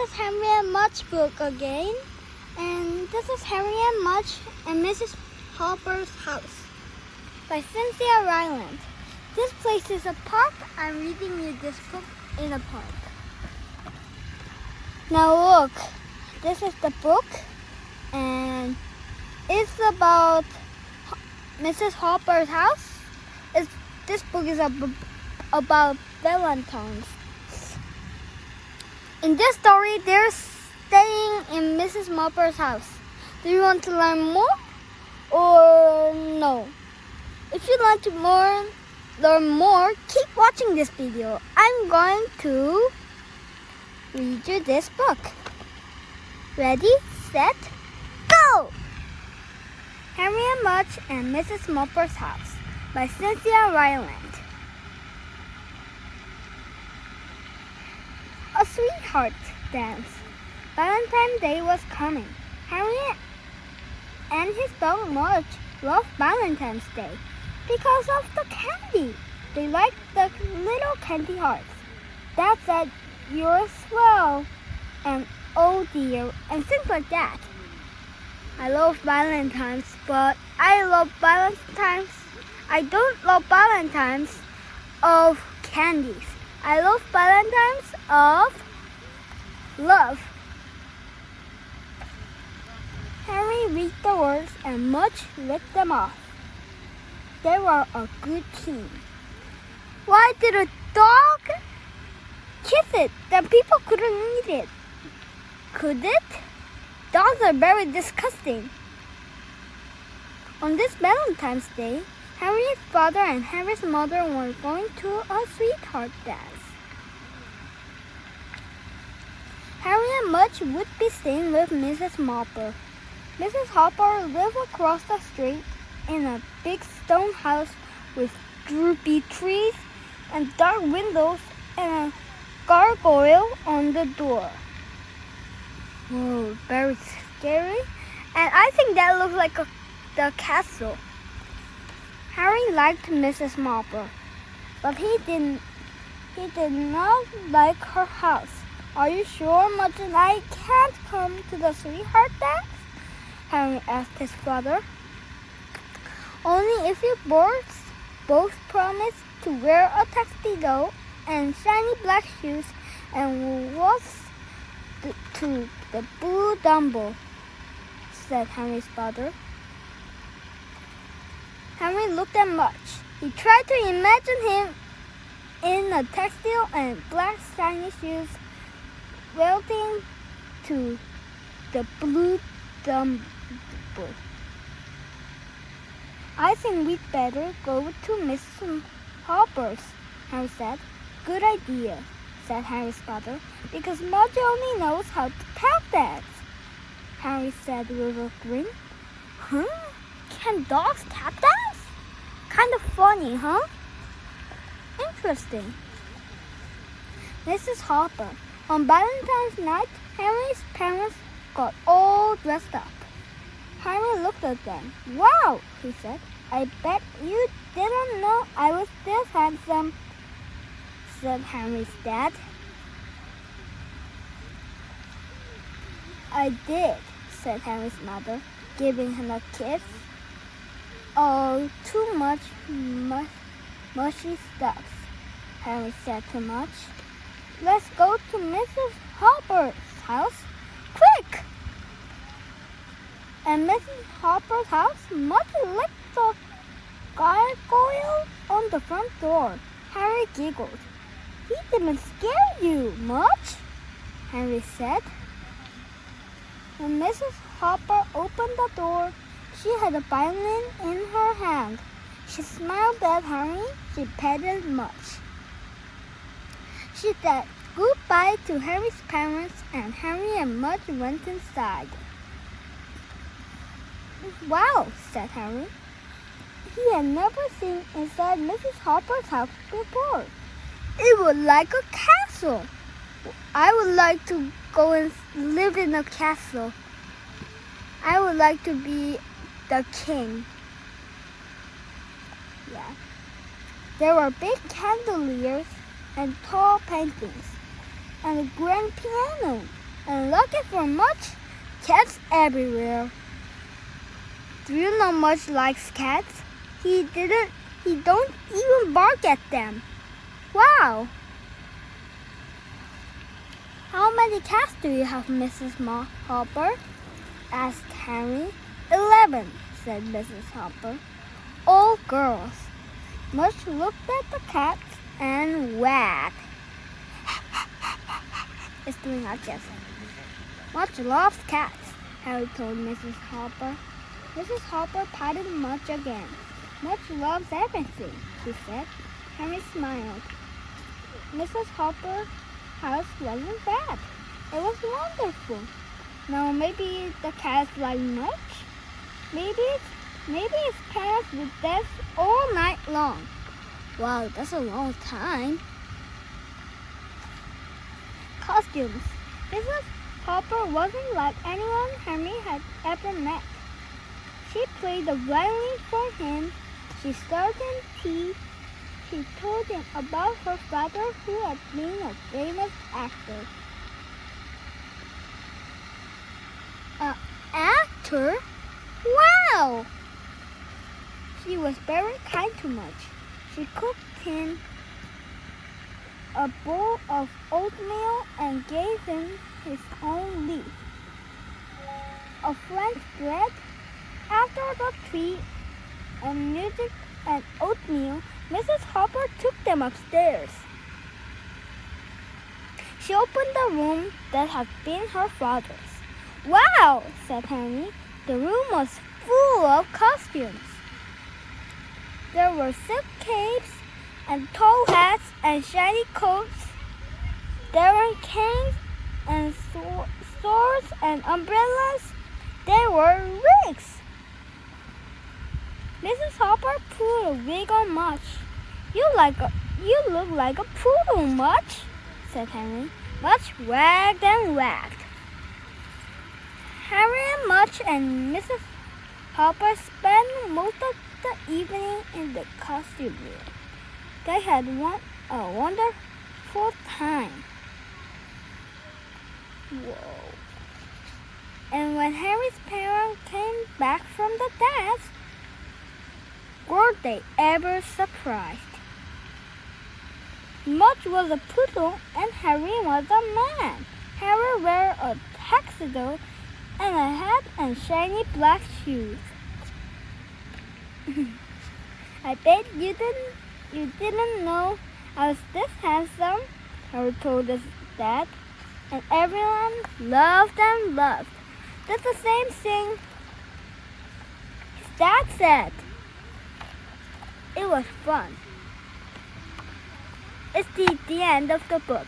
is Henry and Mudge book again, and this is Henry and Mudge and Mrs. Hopper's house by Cynthia Ryland. This place is a park. I'm reading you this book in a park. Now look, this is the book, and it's about Mrs. Hopper's house. This book is about Valentine's. In this story, they're staying in Mrs. Hopper's house. Do you want to learn more or no? If you want to learn more, keep watching this video. I'm going to read you this book. Ready, set, go! Henry and Mudge and Mrs. Hopper's house by Cynthia Ryland. A sweetheart dance. Valentine's Day was coming. Henry and his dog Mudge loved Valentine's Day because of the candy. They liked the little candy hearts that said, "You're swell," and "Oh dear," and things like that. I love Valentine's, but I don't love Valentine's of candies. I love Valentine's of love. Henry read the words and Mudge licked them off. They were a good team. Why did a dog kiss it? Then people couldn't eat it. Could it? Dogs are very disgusting. On this Valentine's Day, Henry's father and Henry's mother were going to a sweetheart dance. Henry and Mudge would be staying with Mrs. Hopper. Mrs. Hopper lived across the street in a big stone house with droopy trees and dark windows and a gargoyle on the door. Whoa, very scary. And I think that looks like the castle. Harry liked Mrs. Hopper, but he did not like her house. "Are you sure Mudge and I can't come to the sweetheart dance?" Harry asked his father. "Only if you both promise to wear a tuxedo and shiny black shoes and walk to the Blue Dumbo," said Henry's father. Henry looked at Mudge. He tried to imagine him in a tuxedo and black shiny shoes, walking to the Blue Dumbo. "I think we'd better go to Mrs. Hopper's," Henry said. "Good idea," said Henry's father, "because Mudge only knows how to tap dance." Henry said with a grin. "Huh? Can dogs tap dance? Kind of funny, huh?" "Interesting." Mrs. Hopper. On Valentine's night, Henry's parents got all dressed up. Henry looked at them. "Wow," he said. "I bet you didn't know I was this handsome," said Henry's dad. "I did," said Henry's mother, giving him a kiss. "Oh, too much mushy stuff," Henry said to Mudge. "Let's go to Mrs. Hopper's house, quick!" At Mrs. Hopper's house, Mudge licked the gargoyle on the front door. Harry giggled. "He didn't scare you, Mudge," Henry said. When Mrs. Hopper opened the door, she had a violin in her hand. She smiled at Henry. She petted Mudge. She said goodbye to Harry's parents, and Henry and Mudge went inside. "Wow," said Henry. He had never seen inside Mrs. Hopper's house before. It was like a castle. I would like to go and live in a castle. I would like to be the king. Yeah. There were big chandeliers and tall paintings and a grand piano and looking for Mudge, cats everywhere. Do you know Mudge likes cats? He don't even bark at them. Wow! How many cats do you have, Mrs. Hopper? Asked Henry. 11, said Mrs. Hopper. All girls. Mudge looked at the cats and wagged. It's doing our chest. Mudge loves cats, Harry told Mrs. Hopper. Mrs. Hopper patted Mudge again. Mudge loves everything, she said. Henry smiled. Mrs. Hopper's house wasn't bad. It was wonderful. Now maybe the cats like Mudge? Maybe its parents would dance all night long. Wow, that's a long time. Costumes. Mrs. Hopper wasn't like anyone Henry had ever met. She played the violin for him. She served him tea. She told him about her father who had been a famous actor. An actor? Wow! She was very kind to Mudge. She cooked him a bowl of oatmeal and gave him his own leaf of French bread. After the treat and music and oatmeal, Mrs. Hopper took them upstairs. She opened the room that had been her father's. Wow, said Henry. The room was full of costumes. There were silk capes and tall hats and shiny coats. There were canes and swords and umbrellas. There were wigs. Mrs. Hopper put a wig on Mudge. You look like a poodle, Mudge, said Henry. Mudge wagged and wagged. Henry and Mudge and Mrs. Hopper spent most of the evening in the costume room. They had a wonderful time. Whoa. And when Henry's parents came back from the dance, were they ever surprised? Mudge was a poodle and Harry was a man. Harry wore a tuxedo and a hat and shiny black shoes. I bet you didn't know I was this handsome, Harry told his dad, and everyone loved and loved. That's the same thing his dad said. It was fun. It's the end of the book.